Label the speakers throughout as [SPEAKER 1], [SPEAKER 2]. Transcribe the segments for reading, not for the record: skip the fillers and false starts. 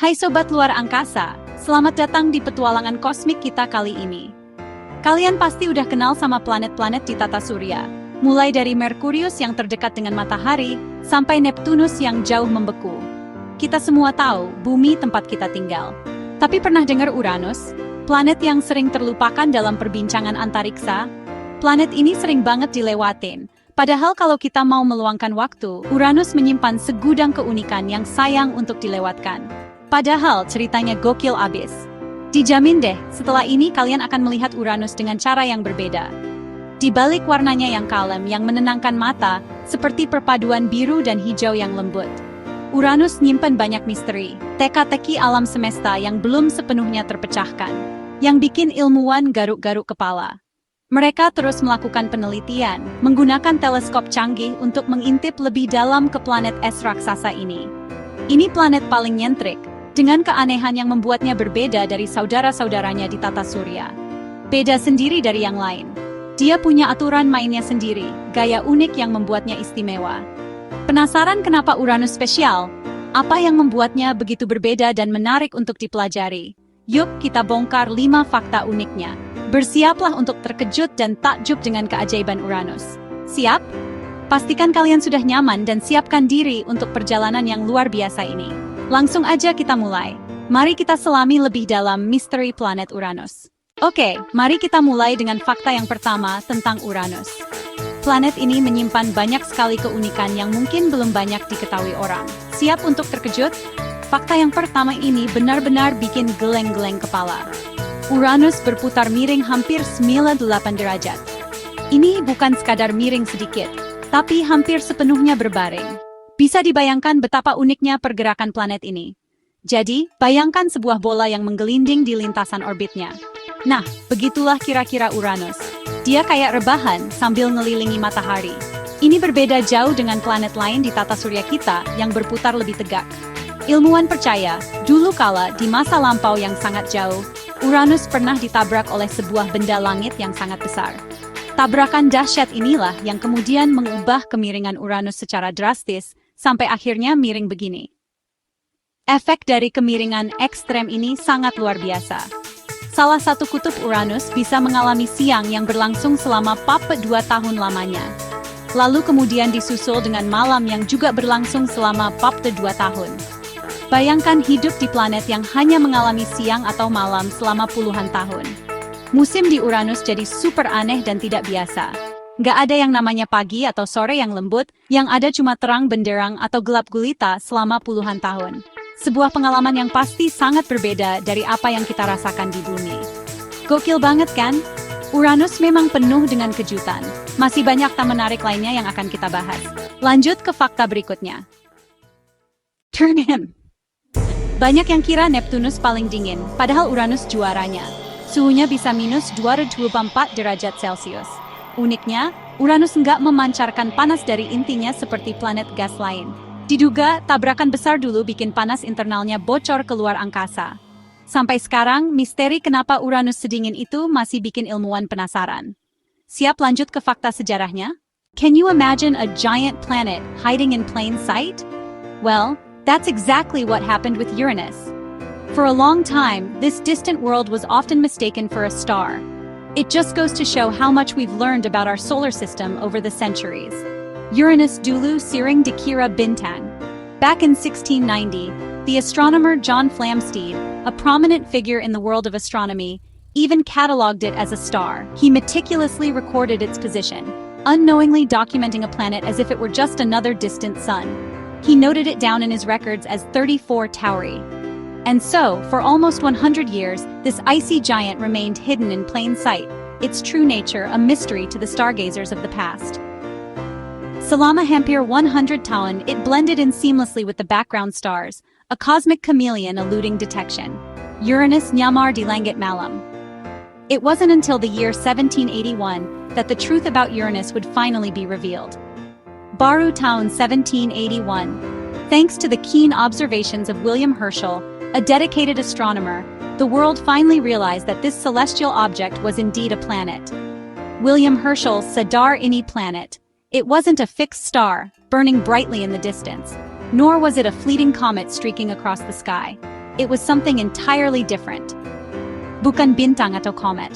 [SPEAKER 1] Hai Sobat Luar Angkasa, selamat datang di petualangan kosmik kita kali ini. Kalian pasti udah kenal sama planet-planet di tata surya, mulai dari Merkurius yang terdekat dengan matahari, sampai Neptunus yang jauh membeku. Kita semua tahu, bumi tempat kita tinggal. Tapi pernah dengar Uranus? Planet yang sering terlupakan dalam perbincangan antariksa? Planet ini sering banget dilewatin. Padahal kalau kita mau meluangkan waktu, Uranus menyimpan segudang keunikan yang sayang untuk dilewatkan. Padahal ceritanya gokil abis. Dijamin deh, setelah ini kalian akan melihat Uranus dengan cara yang berbeda. Di balik warnanya yang kalem, yang menenangkan mata, seperti perpaduan biru dan hijau yang lembut. Uranus nyimpen banyak misteri, teka-teki alam semesta yang belum sepenuhnya terpecahkan, yang bikin ilmuwan garuk-garuk kepala. Mereka terus melakukan penelitian, menggunakan teleskop canggih untuk mengintip lebih dalam ke planet es raksasa ini. Ini planet paling nyentrik, dengan keanehan yang membuatnya berbeda dari saudara-saudaranya di tata surya. Beda sendiri dari yang lain. Dia punya aturan mainnya sendiri, gaya unik yang membuatnya istimewa. Penasaran kenapa Uranus spesial? Apa yang membuatnya begitu berbeda dan menarik untuk dipelajari? Yuk kita bongkar 5 fakta uniknya. Bersiaplah untuk terkejut dan takjub dengan keajaiban Uranus. Siap? Pastikan kalian sudah nyaman dan siapkan diri untuk perjalanan yang luar biasa ini. Langsung aja kita mulai. Mari kita selami lebih dalam misteri planet Uranus. Oke, mari kita mulai dengan fakta yang pertama tentang Uranus. Planet ini menyimpan banyak sekali keunikan yang mungkin belum banyak diketahui orang. Siap untuk terkejut? Fakta yang pertama ini benar-benar bikin geleng-geleng kepala. Uranus berputar miring hampir 98 derajat. Ini bukan sekadar miring sedikit, tapi hampir sepenuhnya berbaring. Bisa dibayangkan betapa uniknya pergerakan planet ini. Jadi, bayangkan sebuah bola yang menggelinding di lintasan orbitnya. Nah, begitulah kira-kira Uranus. Dia kayak rebahan sambil ngelilingi matahari. Ini berbeda jauh dengan planet lain di tata surya kita yang berputar lebih tegak. Ilmuwan percaya, dulu kala di masa lampau yang sangat jauh, Uranus pernah ditabrak oleh sebuah benda langit yang sangat besar. Tabrakan dahsyat inilah yang kemudian mengubah kemiringan Uranus secara drastis, sampai akhirnya miring begini. Efek dari kemiringan ekstrem ini sangat luar biasa. Salah satu kutub Uranus bisa mengalami siang yang berlangsung selama 42 tahun lamanya. Lalu kemudian disusul dengan malam yang juga berlangsung selama 42 tahun. Bayangkan hidup di planet yang hanya mengalami siang atau malam selama puluhan tahun. Musim di Uranus jadi super aneh dan tidak biasa. Nggak ada yang namanya pagi atau sore yang lembut, yang ada cuma terang benderang atau gelap gulita selama puluhan tahun. Sebuah pengalaman yang pasti sangat berbeda dari apa yang kita rasakan di bumi. Gokil banget kan? Uranus memang penuh dengan kejutan. Masih banyak tak menarik lainnya yang akan kita bahas. Lanjut ke fakta berikutnya. Turn him. Banyak yang kira Neptunus paling dingin, padahal Uranus juaranya. Suhunya bisa minus 224 derajat Celcius. Uniknya, Uranus nggak memancarkan panas dari intinya seperti planet gas lain. Diduga, tabrakan besar dulu bikin panas internalnya bocor keluar angkasa. Sampai sekarang, misteri kenapa Uranus sedingin itu masih bikin ilmuwan penasaran. Siap lanjut ke fakta sejarahnya? Can you imagine a giant planet hiding in plain sight? Well, that's exactly what happened with Uranus. For a long time, this distant world was often mistaken for a star. It just goes to show how much we've learned about our solar system over the centuries. Uranus dulu sering dikira bintang. Back in 1690, the astronomer John Flamsteed, a prominent figure in the world of astronomy, even catalogued it as a star. He meticulously recorded its position, unknowingly documenting a planet as if it were just another distant sun. He noted it down in his records as 34 Tauri. And so, for almost 100 years, this icy giant remained hidden in plain sight, its true nature a mystery to the stargazers of the past. Selama hampir 100 tahun, it blended in seamlessly with the background stars, a cosmic chameleon eluding detection. Uranus nyamar di langit malam. It wasn't until the year 1781 that the truth about Uranus would finally be revealed. Baru tahun 1781. Thanks to the keen observations of William Herschel, a dedicated astronomer, the world finally realized that this celestial object was indeed a planet. William Herschel's Sadar Ini planet. It wasn't a fixed star, burning brightly in the distance, nor was it a fleeting comet streaking across the sky. It was something entirely different. Bukan bintang atau comet.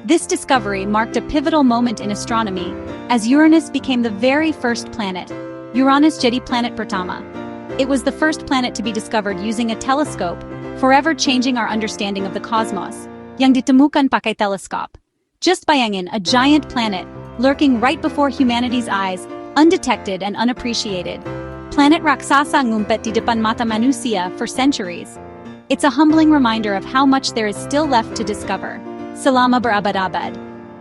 [SPEAKER 1] This discovery marked a pivotal moment in astronomy, as Uranus became the very first planet. Uranus jadi planet pertama. It was the first planet to be discovered using a telescope, forever changing our understanding of the cosmos, yang ditemukan pakai teleskop. Just bayangin, a giant planet, lurking right before humanity's eyes, undetected and unappreciated. Planet raksasa ngumpet di depan mata manusia for centuries. It's a humbling reminder of how much there is still left to discover. Selama berabad-abad.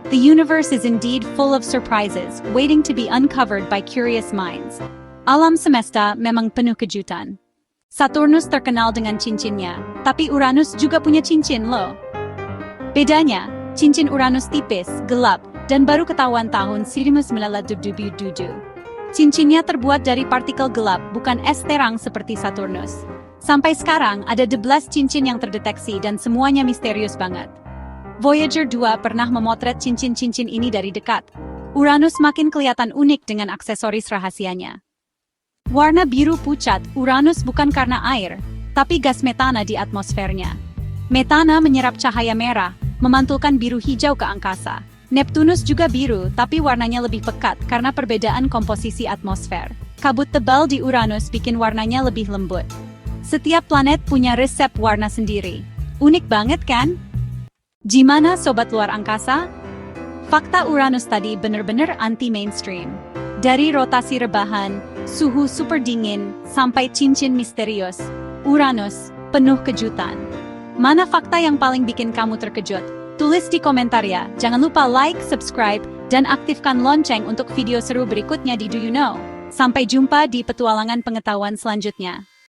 [SPEAKER 1] The universe is indeed full of surprises, waiting to be uncovered by curious minds. Alam semesta memang penuh kejutan. Saturnus terkenal dengan cincinnya, tapi Uranus juga punya cincin loh. Bedanya, cincin Uranus tipis, gelap, dan baru ketahuan tahun 1977. Cincinnya terbuat dari partikel gelap, bukan es terang seperti Saturnus. Sampai sekarang, ada 12 cincin yang terdeteksi dan semuanya misterius banget. Voyager 2 pernah memotret cincin-cincin ini dari dekat. Uranus makin kelihatan unik dengan aksesoris rahasianya. Warna biru pucat, Uranus bukan karena air, tapi gas metana di atmosfernya. Metana menyerap cahaya merah, memantulkan biru hijau ke angkasa. Neptunus juga biru, tapi warnanya lebih pekat karena perbedaan komposisi atmosfer. Kabut tebal di Uranus bikin warnanya lebih lembut. Setiap planet punya resep warna sendiri. Unik banget kan? Gimana sobat luar angkasa? Fakta Uranus tadi bener-bener anti-mainstream. Dari rotasi rebahan, suhu super dingin, sampai cincin misterius, Uranus penuh kejutan. Mana fakta yang paling bikin kamu terkejut? Tulis di komentar ya. Jangan lupa like, subscribe, dan aktifkan lonceng untuk video seru berikutnya di Do You Know. Sampai jumpa di petualangan pengetahuan selanjutnya.